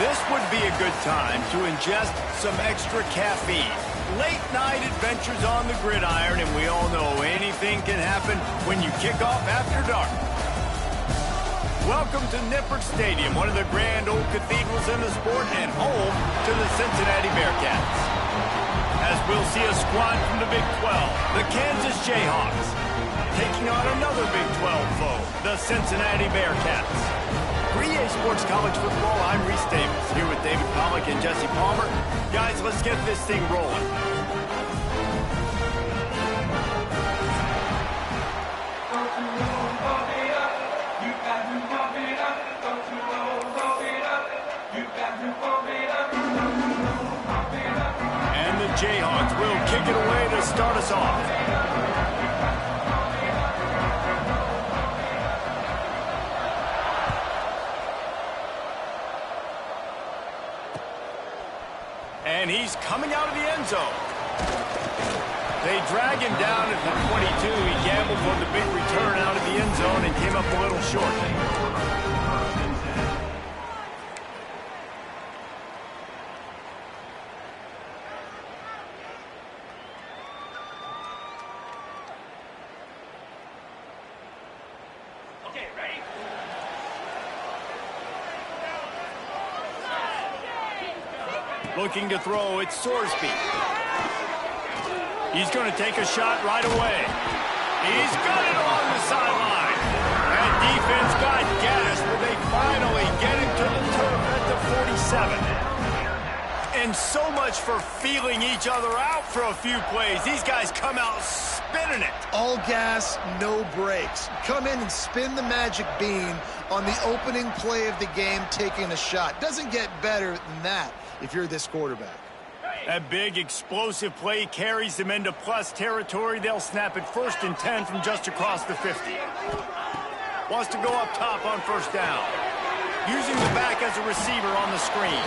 This would be a good time to ingest some extra caffeine. Late night adventures on the gridiron, and we all know anything can happen when you kick off after dark. Welcome to Nippert Stadium, one of the grand old cathedrals in the sport and home to the Cincinnati Bearcats. As we'll see a squad from the Big 12, the Kansas Jayhawks, taking on another Big 12 foe, the Cincinnati Bearcats. For EA Sports College Football, I'm Reese Davis, here with David Pollack and Jesse Palmer. Guys, let's get this thing rolling. And the Jayhawks will kick it away to start us off. And he's coming out of the end zone. They drag him down at the 22. He gambled for the big return out of the end zone and came up a little short. Okay, ready? Looking to throw, it's Sorsby. He's going to take a shot right away. He's got it on the sideline. And defense got gassed, but they finally get him to the turf at the 47. And so much for feeling each other out for a few plays. These guys come out spinning it. All gas, no brakes. Come in and spin the magic bean on the opening play of the game, taking a shot. Doesn't get better than that if you're this quarterback. That big explosive play carries them into plus territory. They'll snap it 1st and 10 from just across the 50. Wants to go up top on 1st down. Using the back as a receiver on the screen.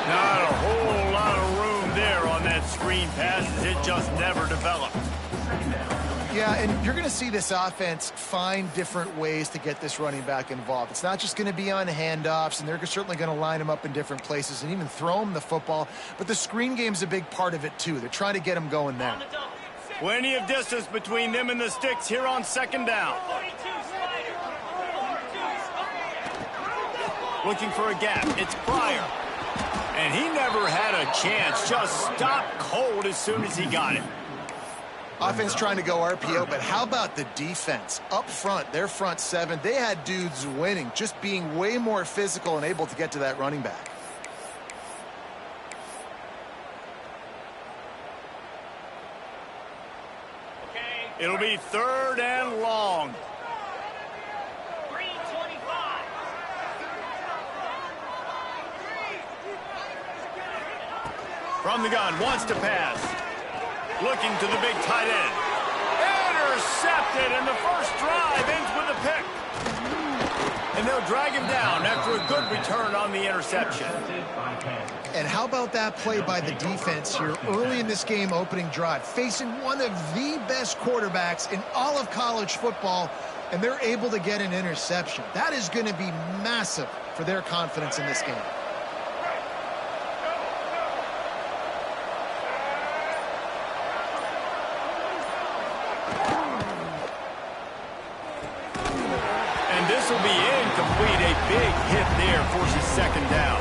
Not a whole lot of room there on that screen pass, as it just never developed. Yeah, and you're going to see this offense find different ways to get this running back involved. It's not just going to be on handoffs, and they're certainly going to line him up in different places and even throw him the football. But the screen game's a big part of it, too. They're trying to get him going there. Plenty of distance between them and the sticks here on 2nd down. Looking for a gap. It's Pryor. And he never had a chance. Just stopped cold as soon as he got it. Offense trying to go RPO, but how about the defense? Up front, their front 7, they had dudes winning, just being way more physical and able to get to that running back. Okay. It'll be 3rd and long. 3:25. From the gun, wants to pass. Looking to the big tight end. Intercepted, and the first drive ends with a pick. And they'll drag him down after a good return on the interception. And how about that play by the defense here early in this game opening drive, facing one of the best quarterbacks in all of college football, and they're able to get an interception. That is going to be massive for their confidence in this game. This will be incomplete. A big hit there forces 2nd down.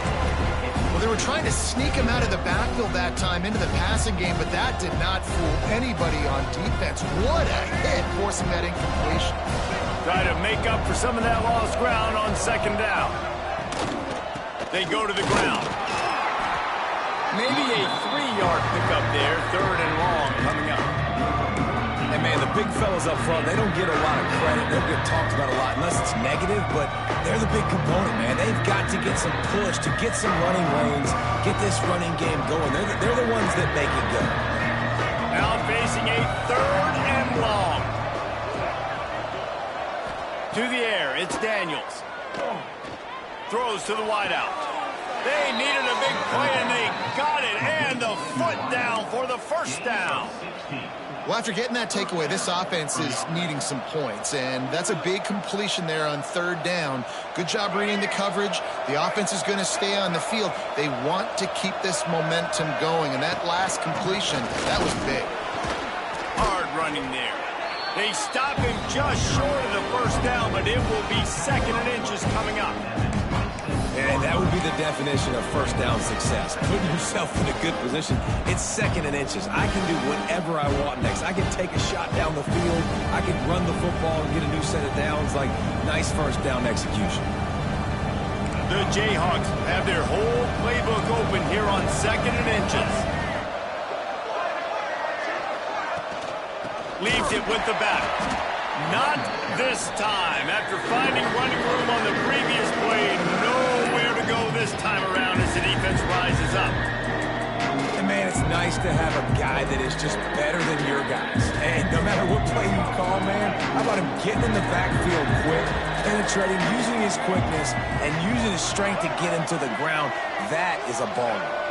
Well, they were trying to sneak him out of the backfield that time into the passing game, but that did not fool anybody on defense. What a hit, forcing that incompletion. Try to make up for some of that lost ground on 2nd down. They go to the ground. Maybe a 3-yard pickup there. 3rd and long coming up. And, man, the big fellas up front, they don't get a lot of credit. They don't get talked about a lot unless it's negative, but they're the big component, man. They've got to get some push, to get some running lanes, get this running game going. They're the ones that make it go. Now facing a 3rd and long. To the air, it's Daniels. Throws to the wideout. They needed a big play, and they got it. And the foot down for the 1st down. Well, after getting that takeaway, this offense is needing some points, and that's a big completion there on 3rd down. Good job reading the coverage. The offense is going to stay on the field. They want to keep this momentum going, and that last completion, that was big. Hard running there. They stop him just short of the 1st down, but it will be 2nd and inches coming up. And that would be the definition of 1st down success. Putting yourself in a good position. It's 2nd and inches. I can do whatever I want next. I can take a shot down the field. I can run the football and get a new set of downs. Like, nice 1st down execution. The Jayhawks have their whole playbook open here on 2nd and inches. Leaves it with the back. Not this time. After finding running room on the previous play, nowhere to go this time around as the defense rises up. And man, it's nice to have a guy that is just better than your guys. And no matter what play you call, man, how about him getting in the backfield quick, penetrating, using his quickness, and using his strength to get him to the ground. That is a baller.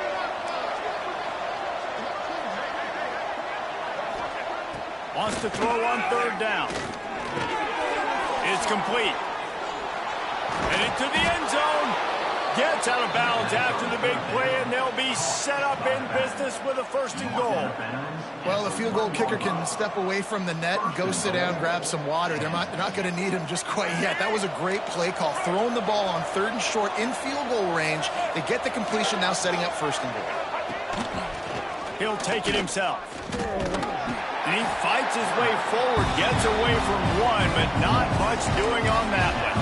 Wants to throw on 3rd down. It's complete. And into the end zone. Gets out of bounds after the big play, and they'll be set up in business with a 1st and goal. Well, the field goal kicker can step away from the net and go sit down, grab some water. They're not going to need him just quite yet. That was a great play call. Throwing the ball on 3rd and short in field goal range. They get the completion, now setting up 1st and goal. He'll take it himself. And he fights his way forward, gets away from one, but not much doing on that one.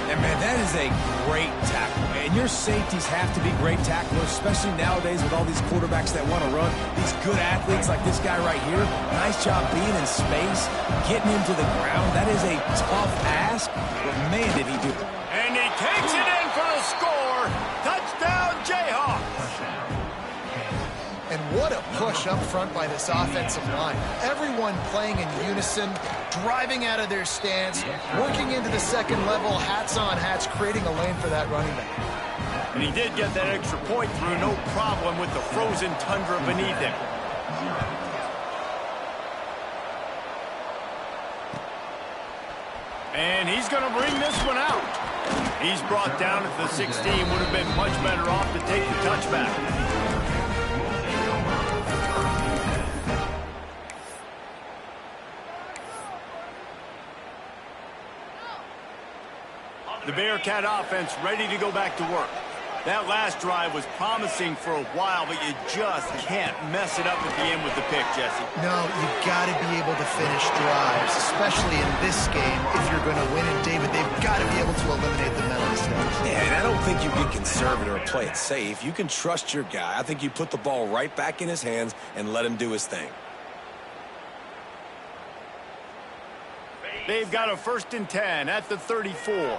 And man, that is a great tackle. And your safeties have to be great tacklers, especially nowadays with all these quarterbacks that want to run. These good athletes like this guy right here. Nice job being in space, getting him to the ground. That is a tough ask, but man, did he do it. And he takes it in for the score. Touchdown, Jayhawks. And what a push up front by this offensive line. Everyone playing in unison, driving out of their stance, working into the 2nd level, hats on hats, creating a lane for that running back. And he did get that extra point through, no problem with the frozen tundra beneath him. And he's going to bring this one out. He's brought down at the 16, would have been much better off to take the touchback. The Bearcat offense ready to go back to work. That last drive was promising for a while, but you just can't mess it up at the end with the pick, Jesse. No, you've got to be able to finish drives, especially in this game if you're going to win. And, David, they've got to be able to eliminate the mental mistakes. Yeah, and I don't think you get conservative or play it safe. You can trust your guy. I think you put the ball right back in his hands and let him do his thing. They've got a 1st and 10 at the 34.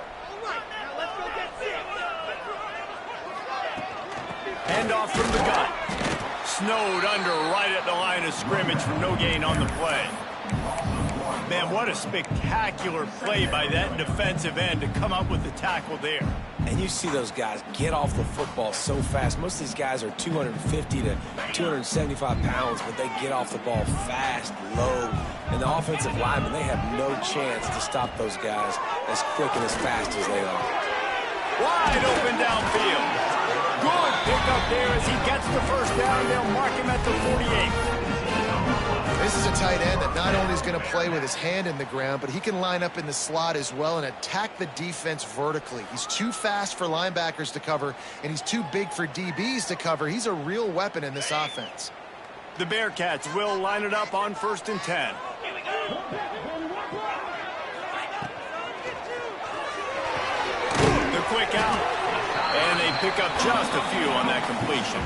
Handoff from the gun. Snowed under right at the line of scrimmage for no gain on the play. Man, what a spectacular play by that defensive end to come up with the tackle there. And you see those guys get off the football so fast. Most of these guys are 250 to 275 pounds, but they get off the ball fast, low. And the offensive linemen, they have no chance to stop those guys as quick and as fast as they are. Wide open downfield. Good pickup there as he gets the 1st down. They'll mark him at the 48. This is a tight end that not only is going to play with his hand in the ground, but he can line up in the slot as well and attack the defense vertically. He's too fast for linebackers to cover, and he's too big for DBs to cover. He's a real weapon in this offense. The Bearcats will line it up on 1st and 10. The quick out. And they pick up just a few on that completion.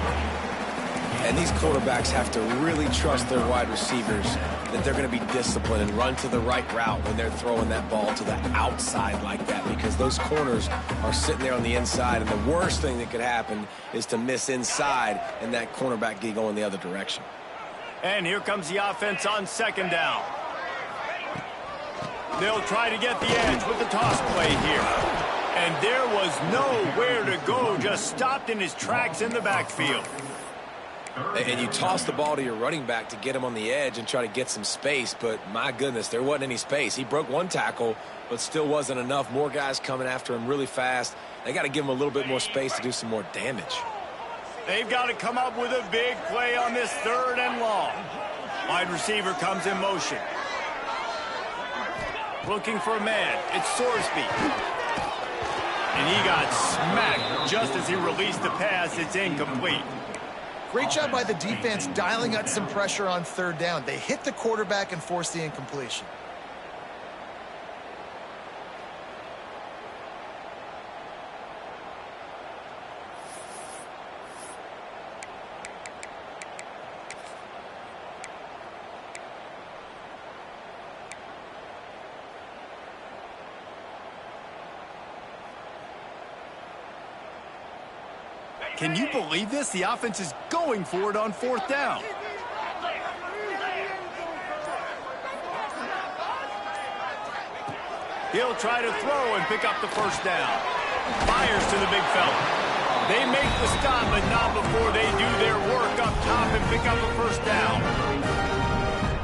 And these quarterbacks have to really trust their wide receivers that they're going to be disciplined and run to the right route when they're throwing that ball to the outside like that, because those corners are sitting there on the inside, and the worst thing that could happen is to miss inside and that cornerback get going the other direction. And here comes the offense on 2nd down. They'll try to get the edge with the toss play here. And there was nowhere to go, just stopped in his tracks in the backfield. And you toss the ball to your running back to get him on the edge and try to get some space, but my goodness, there wasn't any space. He broke one tackle, but still wasn't enough. More guys coming after him really fast. They got to give him a little bit more space to do some more damage. They've got to come up with a big play on this 3rd and long. Wide receiver comes in motion. Looking for a man. It's Sorsby. And he got smacked just as he released the pass. It's incomplete. Great job by the defense dialing up some pressure on 3rd down. They hit the quarterback and forced the incompletion. Can you believe this? The offense is going for it on 4th down. He'll try to throw and pick up the 1st down. Fires to the big fella. They make the stop, but not before they do their work up top and pick up the 1st down.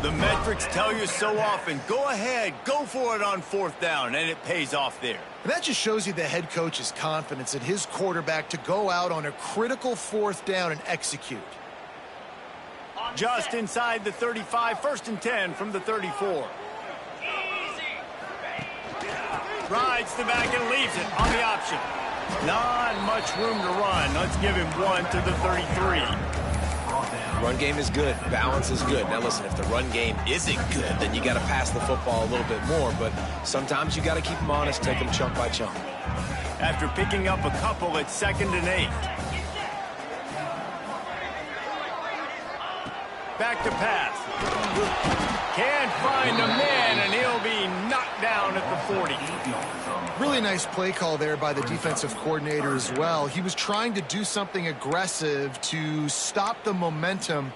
The metrics tell you so often, go ahead, go for it on 4th down, and it pays off there. And that just shows you the head coach's confidence in his quarterback to go out on a critical 4th down and execute. Just inside the 35, 1st and 10 from the 34. Rides the back and leaves it on the option. Not much room to run. Let's give him one to the 33. Run game is good. Balance is good. Now, listen, if the run game isn't good, then you got to pass the football a little bit more. But sometimes you got to keep them honest, take them chunk by chunk. After picking up a couple, it's 2nd and 8. Back to pass. Can't find a man, and he'll be knocked down at the 40. Really nice play call there by the defensive coordinator as well. He was trying to do something aggressive to stop the momentum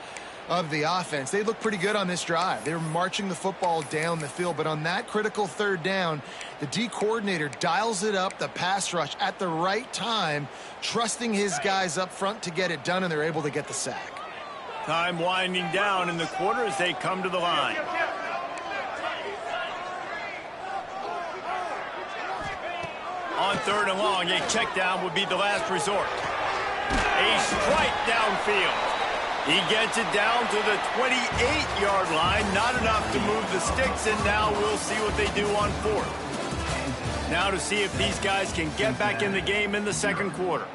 of the offense. They looked pretty good on this drive. They were marching the football down the field, but on that critical 3rd down, the D coordinator dials it up, the pass rush at the right time, trusting his guys up front to get it done, and they're able to get the sack. Time winding down in the quarter as they come to the line. On 3rd and long, a check down would be the last resort. A strike downfield. He gets it down to the 28-yard line. Not enough to move the sticks, and now we'll see what they do on 4th. Now to see if these guys can get back in the game in the 2nd quarter.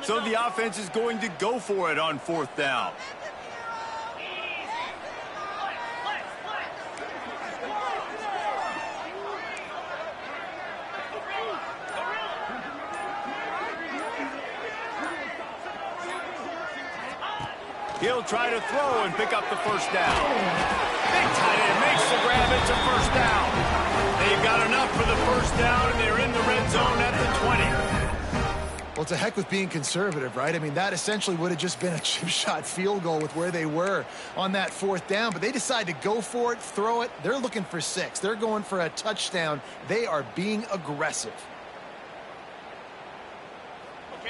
So the offense is going to go for it on 4th down. He'll try to throw and pick up the 1st down. Big tight end makes the grab. It's a 1st down. They've got enough for the 1st down, and they're in the red zone at the 20. Well, it's a heck with being conservative, right? I mean, that essentially would have just been a chip shot field goal with where they were on that 4th down. But they decide to go for it, throw it. They're looking for 6. They're going for a touchdown. They are being aggressive.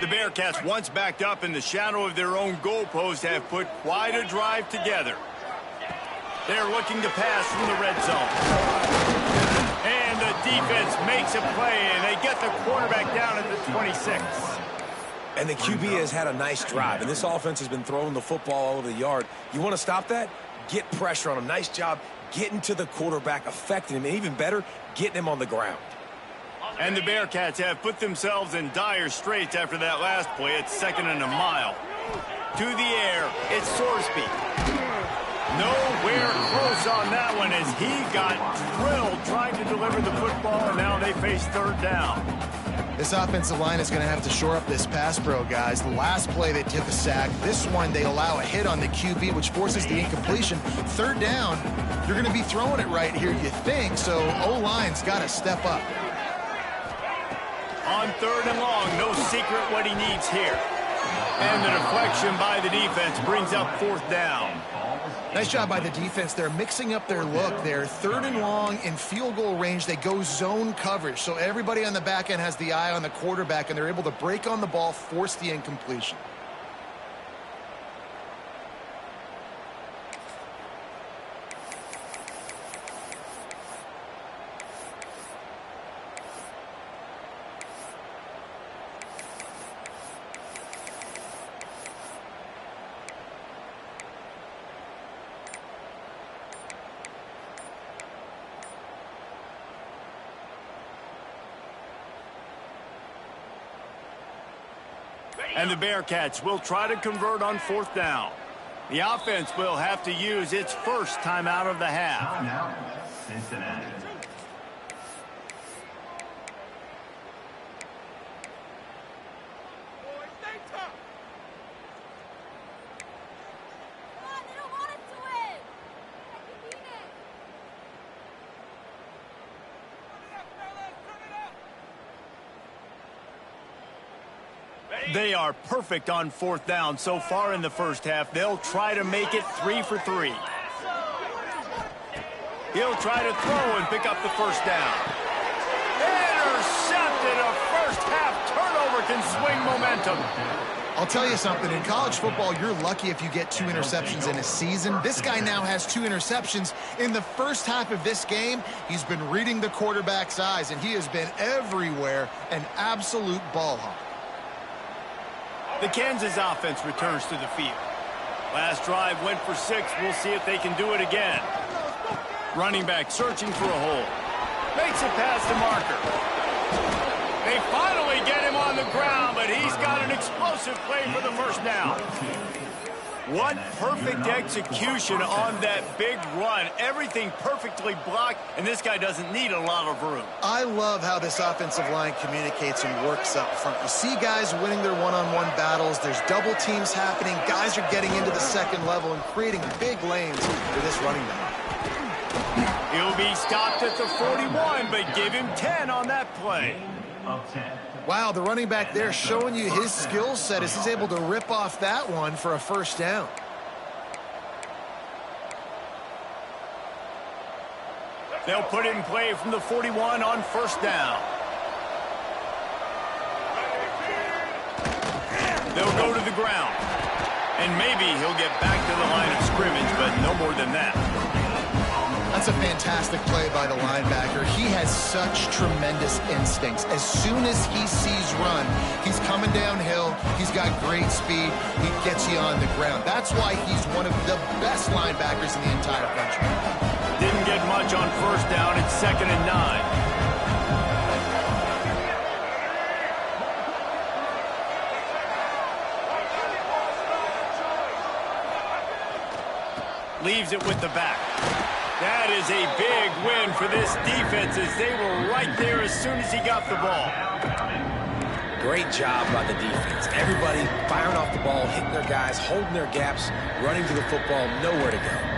The Bearcats, once backed up in the shadow of their own goalpost, have put quite a drive together. They're looking to pass from the red zone. And the defense makes a play, and they get the quarterback down at the 26. And the QB has had a nice drive, and this offense has been throwing the football all over the yard. You want to stop that? Get pressure on him. Nice job getting to the quarterback, affecting him, and even better, getting him on the ground. And the Bearcats have put themselves in dire straits after that last play. It's 2nd and a mile. To the air, it's Sorsby. Nowhere close on that one as he got drilled trying to deliver the football, and now they face 3rd down. This offensive line is going to have to shore up this pass pro, guys. The last play they took a sack. This one they allow a hit on the QB, which forces the incompletion. 3rd down, you're going to be throwing it right here, you think, so O-line's got to step up. On 3rd and long, no secret what he needs here. And the deflection by the defense brings up 4th down. Nice job by the defense. They're mixing up their look. They're 3rd and long in field goal range. They go zone coverage. So everybody on the back end has the eye on the quarterback, and they're able to break on the ball, force the incompletion. And the Bearcats will try to convert on 4th down. The offense will have to use its first timeout of the half. Now, Cincinnati. They are perfect on 4th down so far in the first half. They'll try to make it 3 for 3. He'll try to throw and pick up the first down. Intercepted. A first half turnover can swing momentum. I'll tell you something. In college football, you're lucky if you get 2 interceptions in a season. This guy now has 2 interceptions. In the first half of this game, he's been reading the quarterback's eyes, and he has been everywhere, an absolute ball hawk. The Kansas offense returns to the field. Last drive went for 6. We'll see if they can do it again. Running back searching for a hole. Makes it past the marker. They finally get him on the ground, but he's got an explosive play for the first down. What perfect execution on that big run. Everything perfectly blocked, and this guy doesn't need a lot of room. I love how this offensive line communicates and works up front. You see guys winning their one-on-one battles. There's double teams happening. Guys are getting into the second level and creating big lanes for this running back. He'll be stopped at the 41, but give him 10 on that play. Of 10. Wow, the running back there showing you his skill set as he's able to rip off that one for a first down. They'll put it in play from the 41 on first down. They'll go to the ground. And maybe he'll get back to the line of scrimmage, but no more than that. That's a fantastic play by the linebacker. He has such tremendous instincts. As soon as he sees run, he's coming downhill. He's got great speed. He gets you on the ground. That's why he's one of the best linebackers in the entire country. Didn't get much on first down. It's 2nd and 9. Leaves it with the back. That is a big win for this defense as they were right there as soon as he got the ball. Great job by the defense. Everybody firing off the ball, hitting their guys, holding their gaps, running to the football, nowhere to go.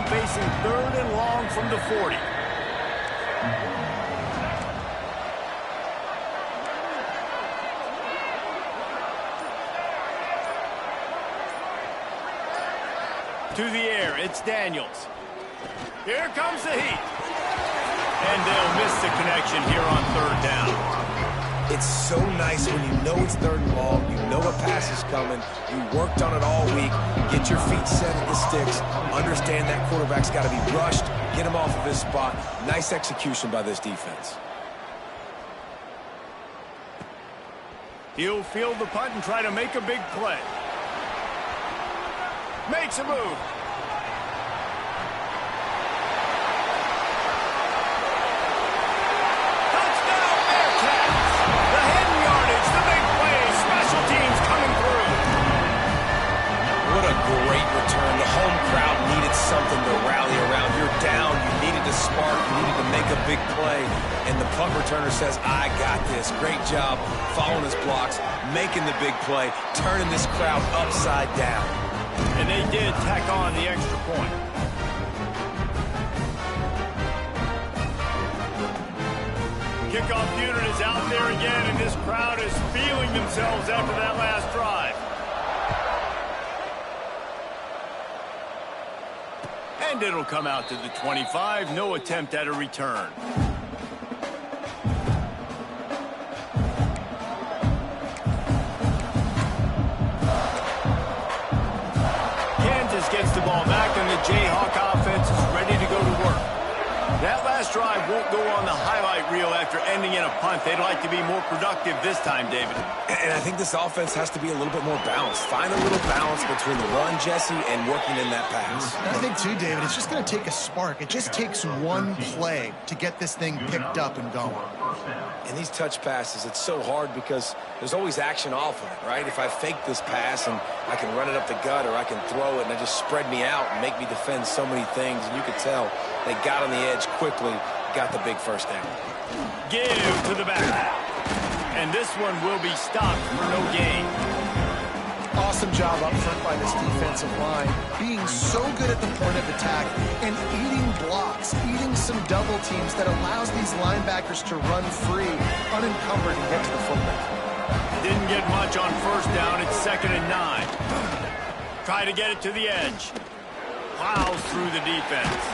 Facing 3rd and long from the 40. To the air, it's Daniels. Here comes the heat. And they'll miss the connection here on 3rd down. It's so nice when you know it's 3rd and long, you know a pass is coming, you worked on it all week, get your feet set at the sticks, understand that quarterback's got to be rushed, get him off of his spot. Nice execution by this defense. He'll field the punt and try to make a big play. Makes a move. Great return. The home crowd needed something to rally around. You're down. You needed to to spark. You needed to make a big play. And the punt returner says, I got this. Great job following his blocks, making the big play, turning this crowd upside down. And they did tack on the extra point. Kickoff unit is out there again, and this crowd is feeling themselves after that last drive. And it'll come out to the 25. No attempt at a return. Kansas gets the ball back, and the Jayhawk offense is ready to go to work. That last drive won't go on the highlight reel after ending in a punt. They'd like to be more productive this time, David. And I think this offense has to be a little bit more balanced. Find a little balance between the run, Jesse, and working in that pass. And I think, too, David, it's just going to take a spark. It just takes one play to get this thing picked up and going. In these touch passes, it's so hard because there's always action off of it, right? If I fake this pass and I can run it up the gut or I can throw it and it just spread me out and make me defend so many things, and you could tell they got on the edge quickly, got the big first down. Give to the back. And this one will be stopped for no gain. Awesome job up front by this defensive line, being so good at the point of attack and eating blocks, eating some double teams that allows these linebackers to run free, unencumbered, and get to the football. Didn't get much on first down. It's 2nd and 9. Try to get it to the edge. Plows through the defense.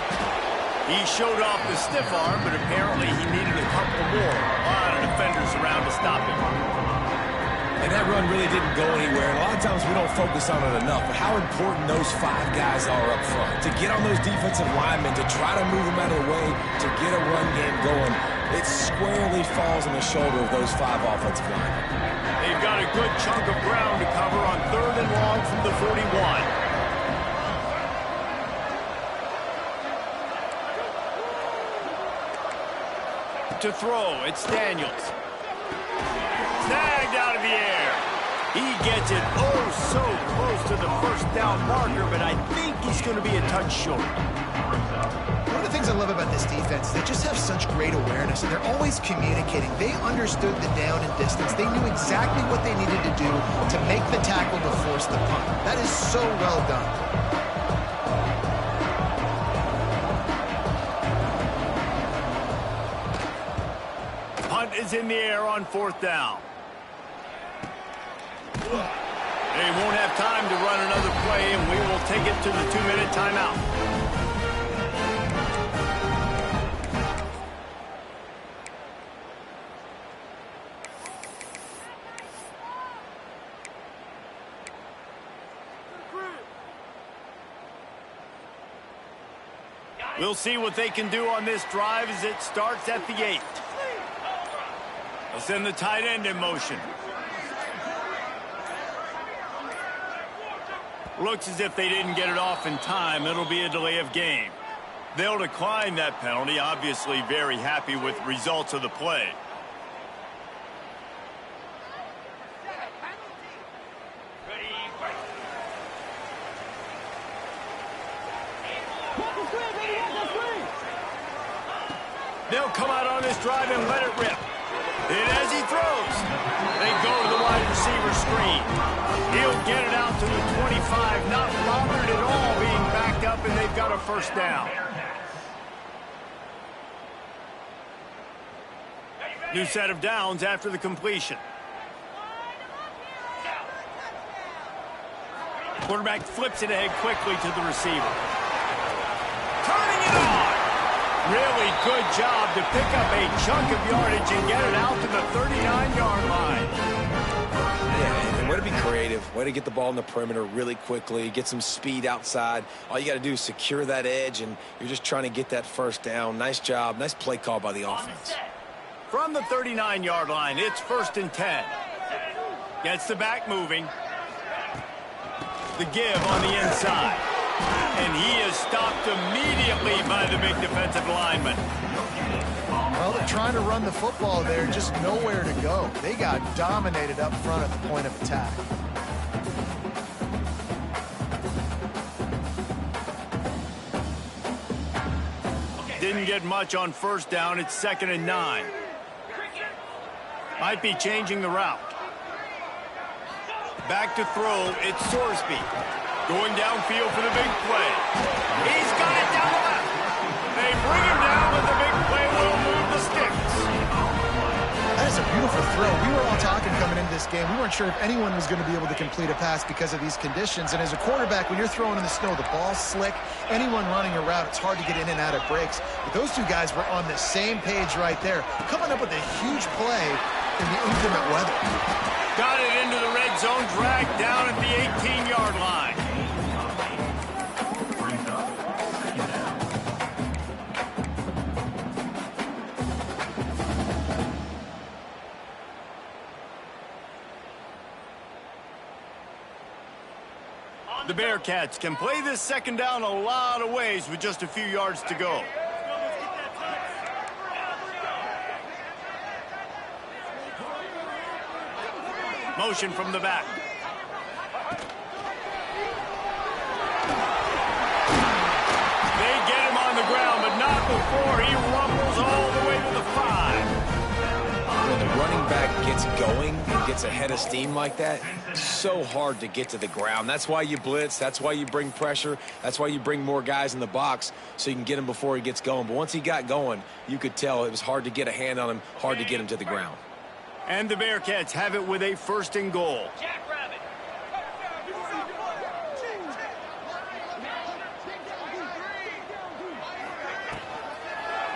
He showed off the stiff arm, but apparently he needed a couple more. A lot of defenders around to stop him. And that run really didn't go anywhere. And a lot of times we don't focus on it enough, but how important those 5 guys are up front. To get on those defensive linemen, to try to move them out of the way, to get a run game going, it squarely falls on the shoulder of those 5 offensive linemen. They've got a good chunk of ground to cover on 3rd and long from the 41. To throw, it's Daniels. Snagged out of the air. He gets it oh so close to the first down marker, but I think he's going to be a touch short. One of the things I love about this defense is they just have such great awareness, and they're always communicating. They understood the down and distance. They knew exactly what they needed to do to make the tackle to force the punt. That is so well done. Is in the air on 4th down. They won't have time to run another play, and we will take it to the 2-minute timeout. We'll see what they can do on this drive as it starts at the 8. They'll send the tight end in motion. Looks as if they didn't get it off in time. It'll be a delay of game. They'll decline that penalty, obviously very happy with results of the play. They'll come out on this drive and let it rip. And as he throws, they go to the wide receiver screen. He'll get it out to the 25, not bothered at all being backed up, and they've got a first down. New set of downs after the completion. Quarterback flips it ahead quickly to the receiver. Turning it on. Really good job to pick up a chunk of yardage and get it out to the 39-yard line. Yeah, and way to be creative. Way to get the ball in the perimeter really quickly, get some speed outside. All you got to do is secure that edge, and you're just trying to get that first down. Nice job. Nice play call by the offense. From the 39-yard line, it's 1st and 10. Gets the back moving. The give on the inside. And he is stopped immediately by the big defensive lineman. Well, they're trying to run the football there, just nowhere to go. They got dominated up front at the point of attack. didn't get much on first down. It's 2nd and 9. Might be changing the route. Back to throw, it's Sorsby. Going downfield for the big play. He's got it down the left. They bring him down, but the big play will move the sticks. That is a beautiful throw. We were all talking coming into this game. We weren't sure if anyone was going to be able to complete a pass because of these conditions. And as a quarterback, when you're throwing in the snow, the ball's slick. Anyone running a route, it's hard to get in and out of breaks. But those two guys were on the same page right there, coming up with a huge play in the inclement weather. Got it into the red zone, dragged down at the 18-yard line. The Bearcats can play this 2nd down a lot of ways with just a few yards to go. Motion from the back. They get him on the ground, but not before he rumbles all the way to the 5. When the running back gets going and gets ahead of steam like that, it's so hard to get to the ground. That's why you blitz. That's why you bring pressure. That's why you bring more guys in the box so you can get him before he gets going. But once he got going, you could tell it was hard to get a hand on him, hard to get him to the ground. And the Bearcats have it with a 1st and goal.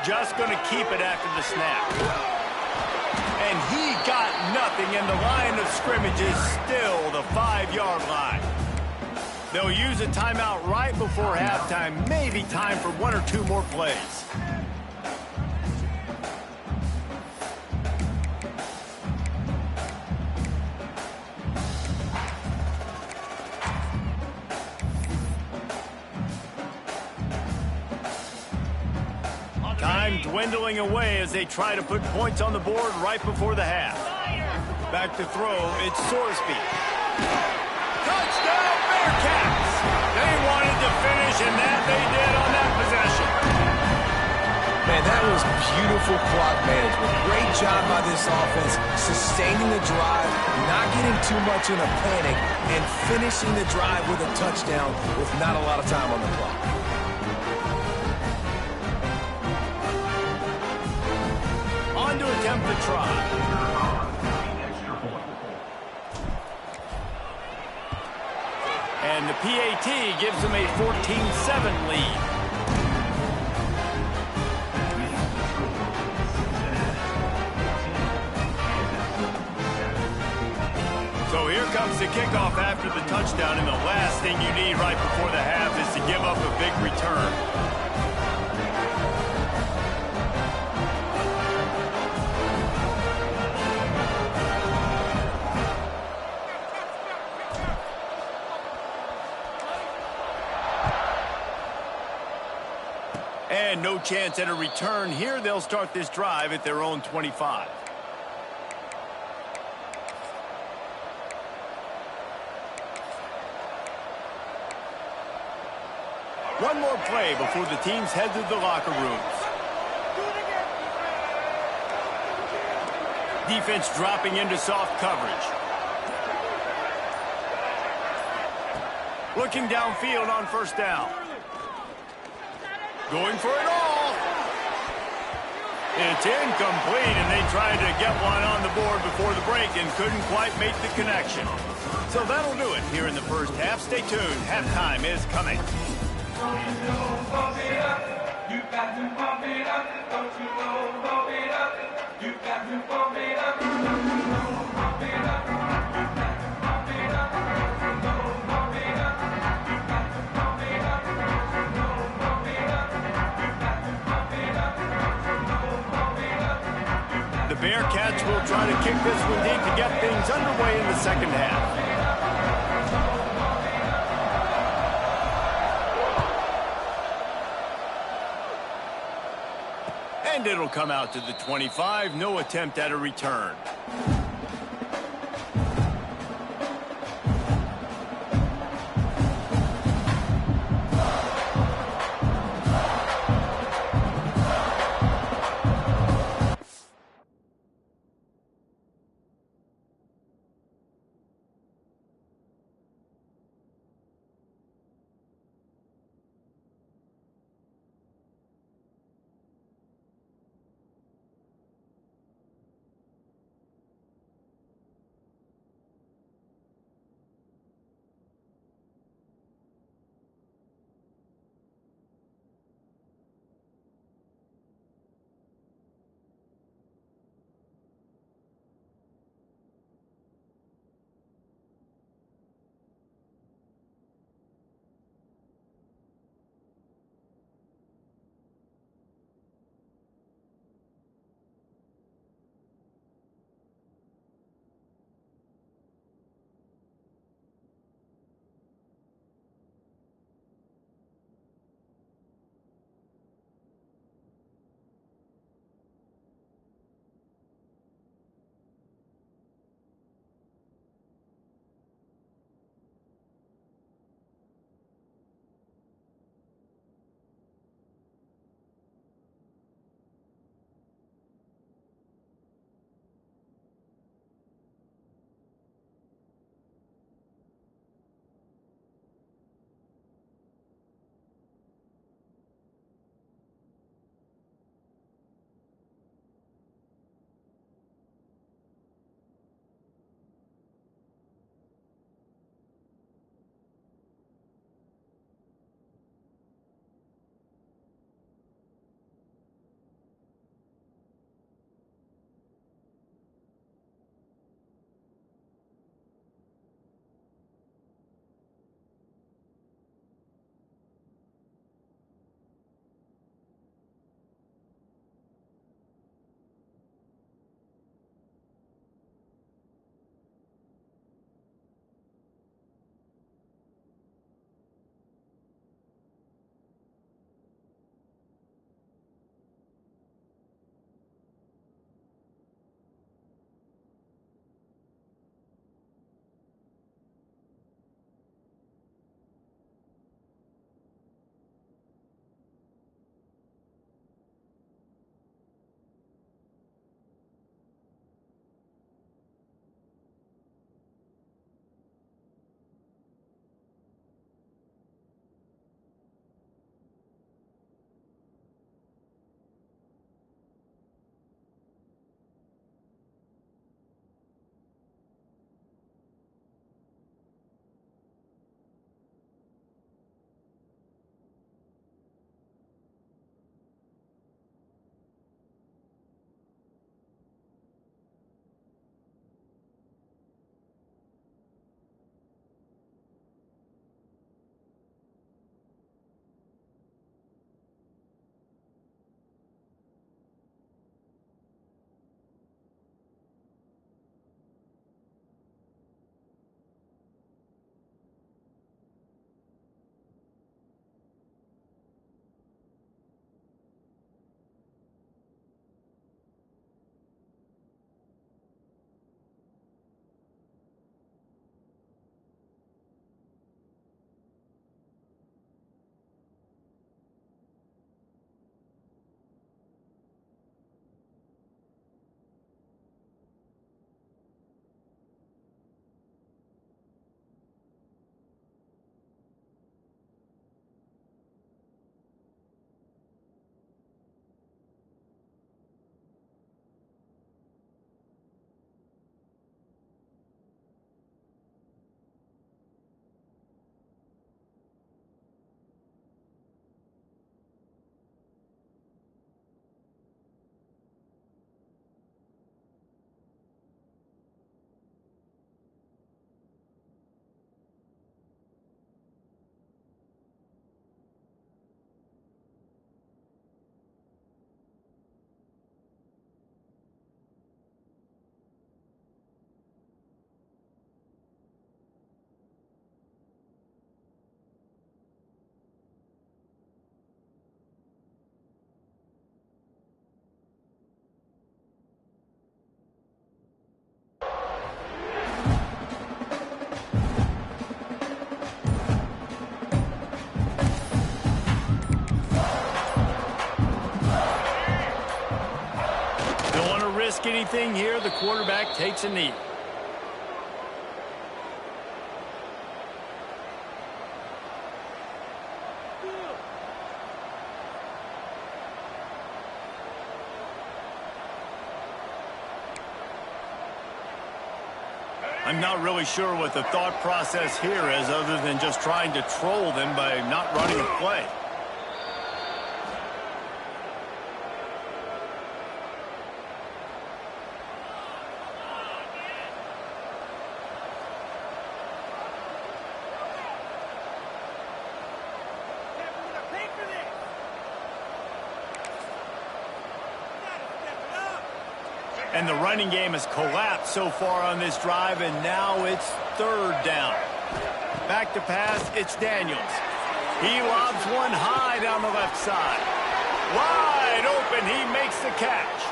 Just going to keep it after the snap. And he got nothing, and the line of scrimmage is still the 5-yard line. They'll use a timeout right before halftime, maybe time for 1 or 2 more plays. Time dwindling away as they try to put points on the board right before the half. Back to throw, it's Sorsby. Touchdown Bearcats! They wanted to finish, and that they did on that possession. Man, that was beautiful clock management. Great job by this offense, sustaining the drive, not getting too much in a panic, and finishing the drive with a touchdown with not a lot of time on the clock. On to attempt the try. And the PAT gives them a 14-7 lead. So here comes the kickoff after the touchdown, and the last thing you need right before the half is to give up a big return. And no chance at a return here. They'll start this drive at their own 25. One more play before the teams head to the locker rooms. Defense dropping into soft coverage. Looking downfield on first down. Going for it all. It's incomplete, and they tried to get one on the board before the break and couldn't quite make the connection. So that'll do it here in the first half. Stay tuned. Halftime is coming. The Bearcats will try to kick this one deep to get things underway in the second half. And it'll come out to the 25. No attempt at a return. risk anything here, the quarterback takes a knee. I'm not really sure what the thought process here is other than just trying to troll them by not running a play. And the running game has collapsed so far on this drive, and now it's third down. Back to pass, it's Daniels. He lobs one high down the left side. Wide open, he makes the catch.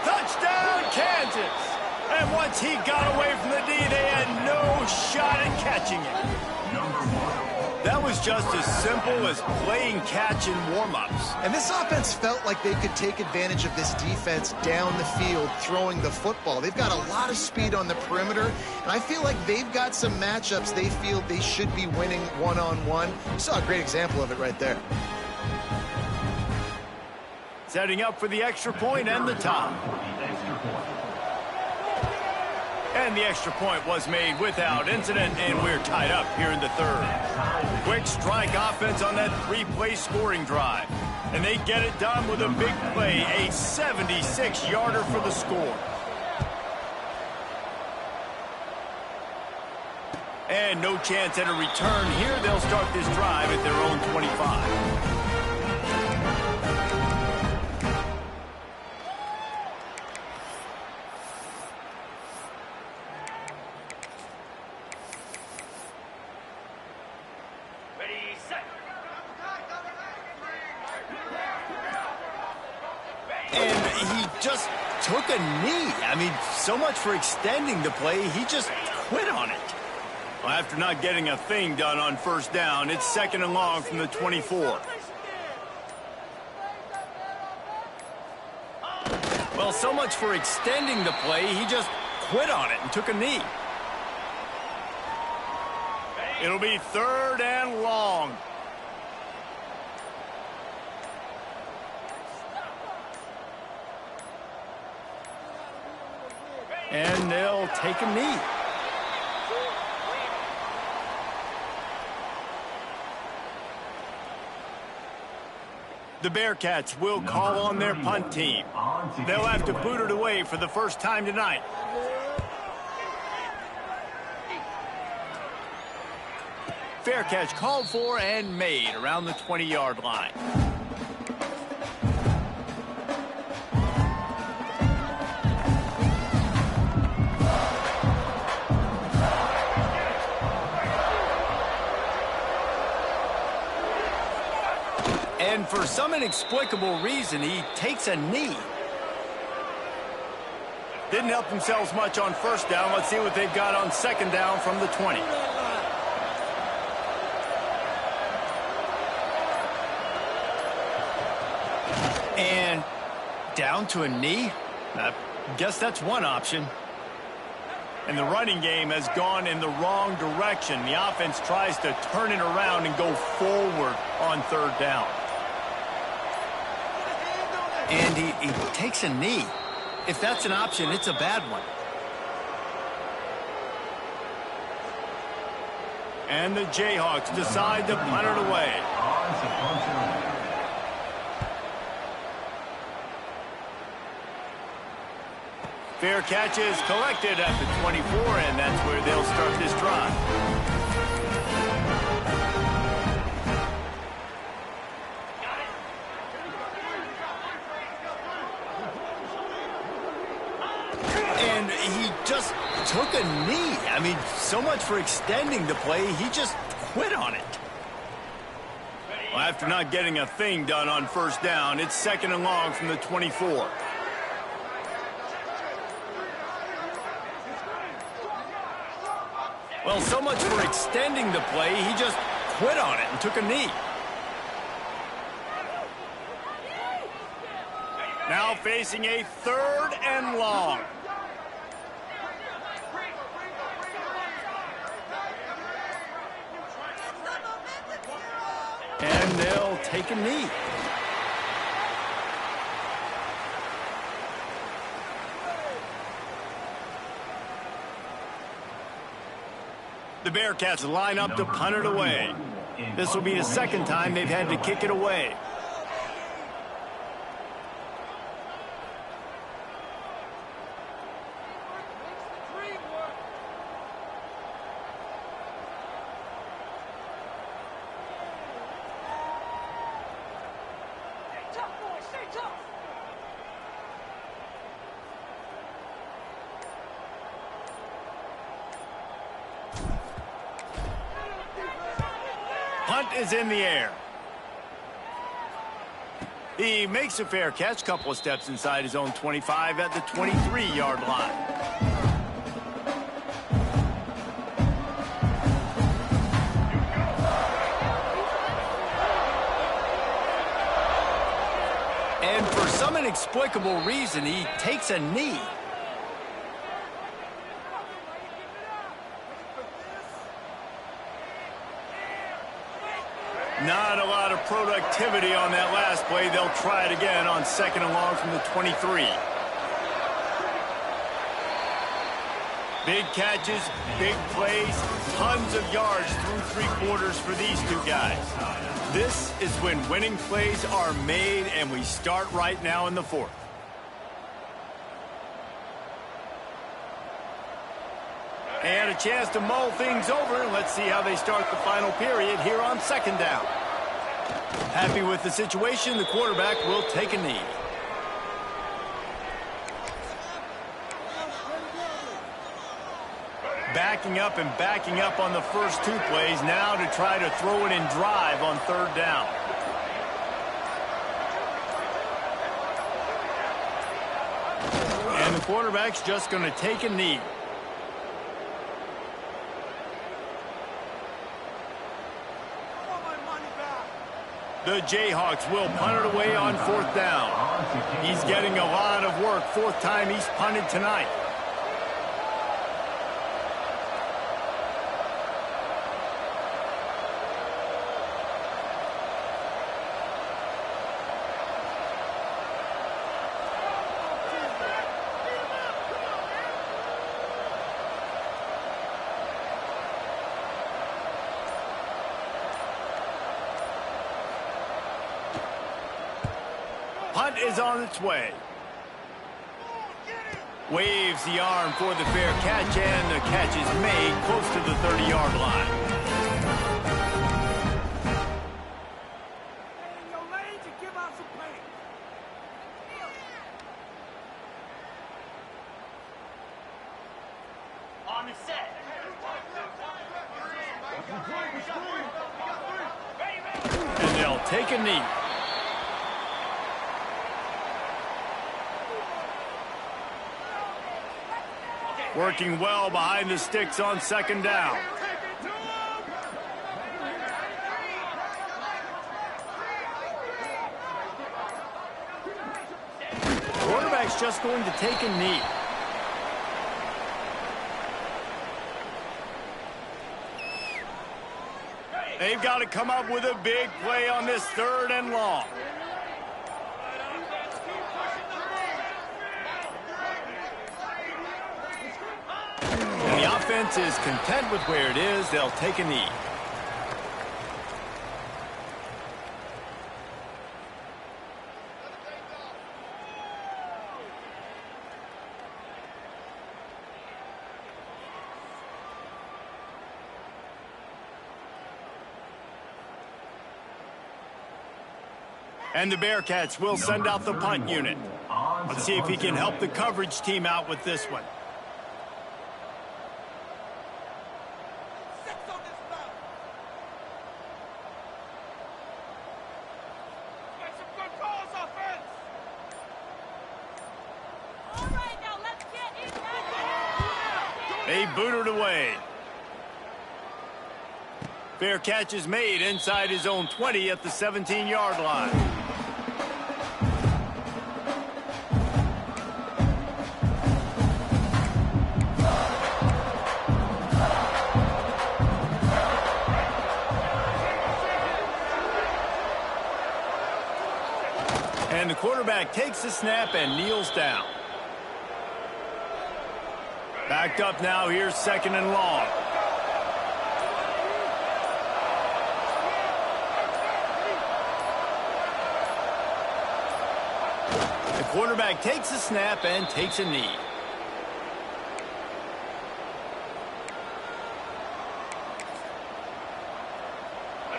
Touchdown, Kansas! And once he got away from the D, they had no shot at catching it. That was just as simple as playing catch in warm-ups. And this offense felt like they could take advantage of this defense down the field throwing the football. They've got a lot of speed on the perimeter, and I feel like they've got some matchups they feel they should be winning one-on-one. You saw a great example of it right there. Setting up for the extra point and the top. And the extra point was made without incident, and we're tied up here in the third. Quick strike offense on that three-play scoring drive. And they get it done with a big play, a 76-yarder for the score. And no chance at a return here. They'll start this drive at their own 25. Just took a knee. I mean, so much for extending the play. He just quit on it. Well, after not getting a thing done on first down, it's second and long from the 24. Well, so much for extending the play. He just quit on it and took a knee. It'll be third and long. And they'll take a knee. The Bearcats will call on their punt team. They'll have to boot it away for the first time tonight. Fair catch called for and made around the 20-yard line. And for some inexplicable reason, he takes a knee. Didn't help themselves much on first down. Let's see what they've got on second down from the 20. And down to a knee? I guess that's one option. And the running game has gone in the wrong direction. The offense tries to turn it around and go forward on third down. And he takes a knee. If that's an option, it's a bad one. And the Jayhawks decide to punt it away. Fair catch is collected at the 24, and that's where they'll start this drive. And he just took a knee. I mean, so much for extending the play. He just quit on it. Well, after not getting a thing done on first down, it's second and long from the 24. Well, so much for extending the play. He just quit on it and took a knee. Now facing a 3rd and long. And they'll take a knee. The Bearcats line up to punt it away. This will be the 2nd time they've had to kick it away. Punt is in the air. He makes a fair catch, couple of steps inside his own 25 at the 23-yard line. And for some inexplicable reason, he takes a knee. Not a lot of productivity on that last play. They'll try it again on 2nd and long from the 23. Big catches, big plays, tons of yards through 3 quarters for these two guys. This is when winning plays are made, and we start right now in the 4th. And a chance to mull things over. Let's see how they start the final period here on 2nd down. Happy with the situation, the quarterback will take a knee. Backing up and backing up on the first 2 plays now to try to throw it and drive on 3rd down. And the quarterback's just going to take a knee. The Jayhawks will punt it away on 4th down. He's getting a lot of work. 4th time he's punted tonight. Punt is on its way. Waves the arm for the fair catch, and the catch is made close to the 30-yard line. On the set. And they'll take a knee. Working well behind the sticks on 2nd down. Quarterback's just going to take a knee. They've got to come up with a big play on this 3rd and long. The offense is content with where it is. They'll take a knee. And the Bearcats will send out the punt unit. Let's see if he can help the coverage team out with this one. They boot it away. Fair catch is made inside his own 20 at the 17-yard line. And the quarterback takes the snap and kneels down. Backed up now, here's 2nd and long. The quarterback takes the snap and takes a knee.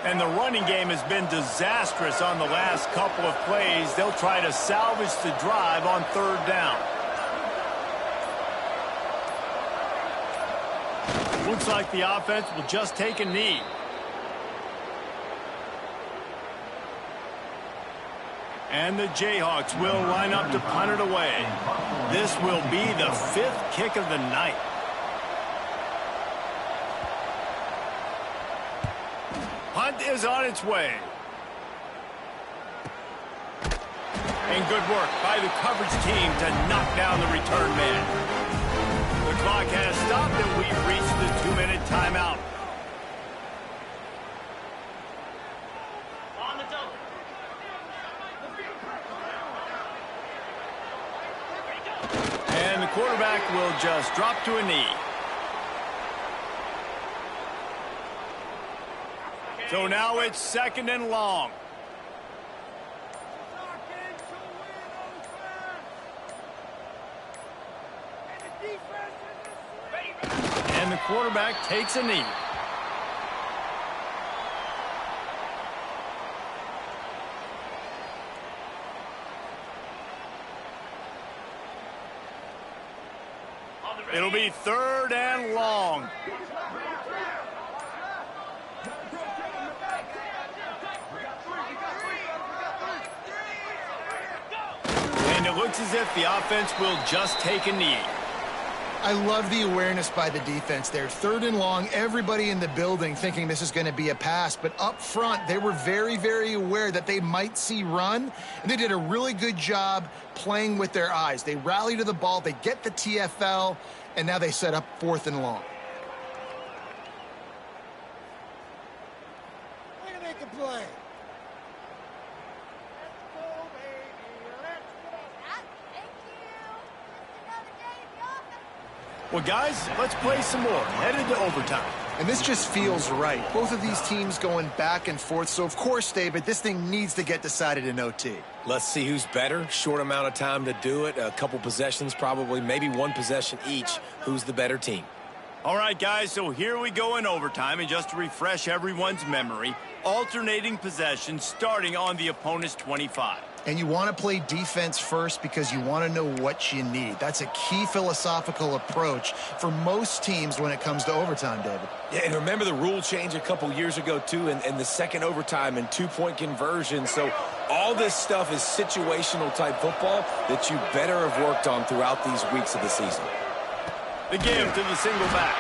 And the running game has been disastrous on the last couple of plays. They'll try to salvage the drive on 3rd down. Looks like the offense will just take a knee. And the Jayhawks will line up to punt it away. This will be the 5th kick of the night. Punt is on its way. And good work by the coverage team to knock down the return man. The clock has stopped and we've reached the 2-minute timeout. And the quarterback will just drop to a knee. So now it's 2nd and long. And the quarterback takes a knee. It'll be 3rd and long. And it looks as if the offense will just take a knee. I love the awareness by the defense there. 3rd and long, everybody in the building thinking this is going to be a pass. But up front, they were very, very aware that they might see run. And they did a really good job playing with their eyes. They rally to the ball, they get the TFL, and now they set up 4th and long. Way to make a play. Well, guys, let's play some more. Headed to overtime. And this just feels right. Both of these teams going back and forth. So, of course, David, this thing needs to get decided in OT. Let's see who's better. Short amount of time to do it. A couple possessions, probably, maybe 1 possession each. Who's the better team? All right, guys, so here we go in overtime. And just to refresh everyone's memory, alternating possessions starting on the opponent's 25. And you want to play defense first because you want to know what you need. That's a key philosophical approach for most teams when it comes to overtime, David. Yeah, and remember the rule change a couple years ago, too, and the second overtime and 2-point conversion. So all this stuff is situational type football that you better have worked on throughout these weeks of the season. The give to the single back.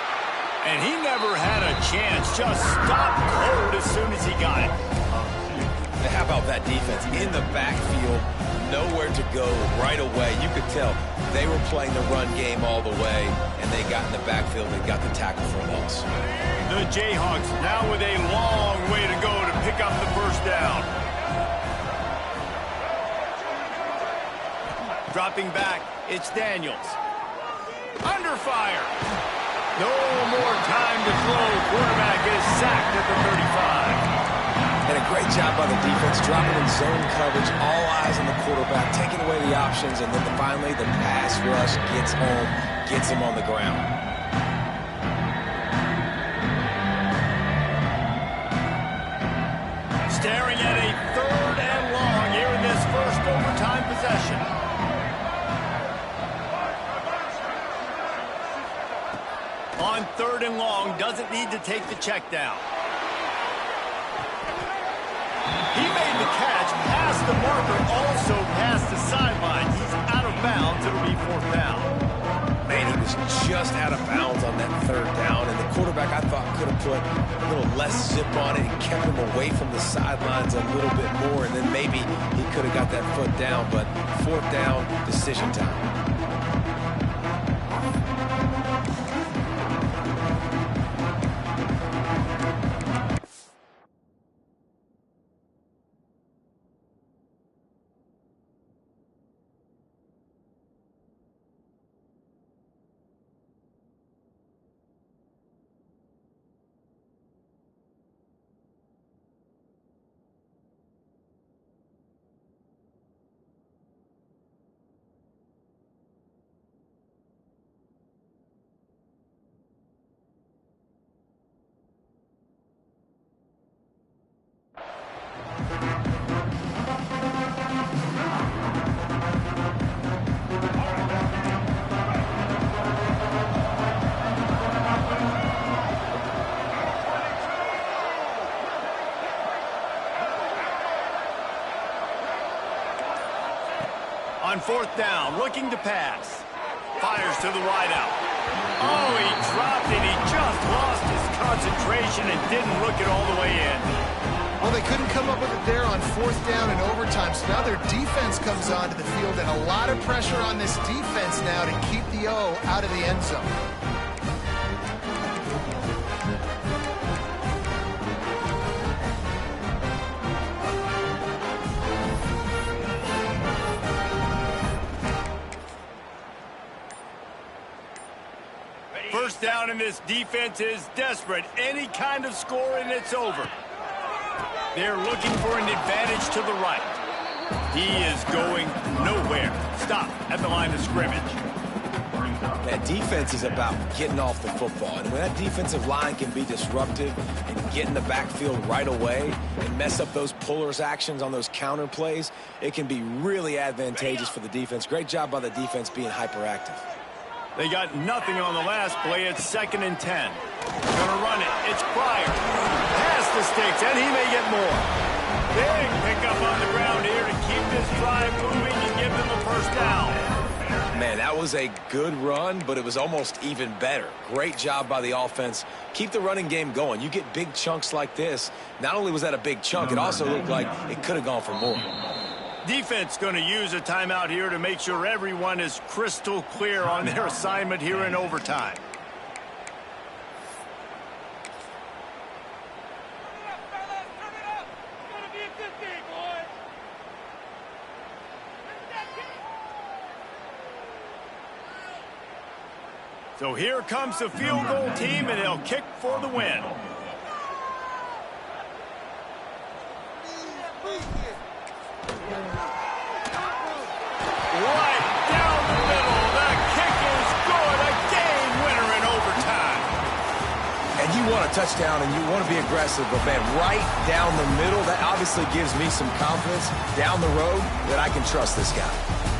And he never had a chance. Just stopped cold as soon as he got it. How about that defense in the backfield, nowhere to go right away. You could tell they were playing the run game all the way, and they got in the backfield and got the tackle for a loss. The Jayhawks now with a long way to go to pick up the 1st down. Dropping back, it's Daniels. Under fire. No more time to throw. Quarterback is sacked at the 35. And a great job by the defense, dropping in zone coverage, all eyes on the quarterback, taking away the options, and then finally the pass rush gets home, gets him on the ground. Staring at a 3rd and long here in this first overtime possession. On 3rd and long, doesn't need to take the check down. He made the catch, past the marker, also past the sideline. He's out of bounds. It'll be 4th down. Man, he was just out of bounds on that 3rd down, and the quarterback, I thought, could have put a little less zip on it and kept him away from the sidelines a little bit more, and then maybe he could have got that foot down, but 4th down, decision time. On 4th down, looking to pass. Fires to the wideout. Oh, he dropped it. He just lost his concentration and didn't look it all the way in. Well, they couldn't come up with it there on 4th down and overtime, so now their defense comes onto the field, and a lot of pressure on this defense now to keep the O out of the end zone. First down, and this defense is desperate. Any kind of score, and it's over. They're looking for an advantage to the right. He is going nowhere. Stop at the line of scrimmage. That defense is about getting off the football. And when that defensive line can be disruptive and get in the backfield right away and mess up those pullers actions on those counter plays, it can be really advantageous for the defense. Great job by the defense being hyperactive. They got nothing on the last play. It's 2nd and 10. Gonna run it. It's Pryor. Past the sticks, and he may get more. Big pickup on the ground here to keep this drive moving and give them a first down. Man, that was a good run, but it was almost even better. Great job by the offense. Keep the running game going. You get big chunks like this. Not only was that a big chunk, it also looked like it could have gone for more. Defense going to use a timeout here to make sure everyone is crystal clear on their assignment here in overtime. So here comes the field goal team, and they'll kick for the win. Right down the middle. The kick is good. A game winner in overtime. And you want a touchdown and you want to be aggressive, but, man, right down the middle, that obviously gives me some confidence down the road that I can trust this guy.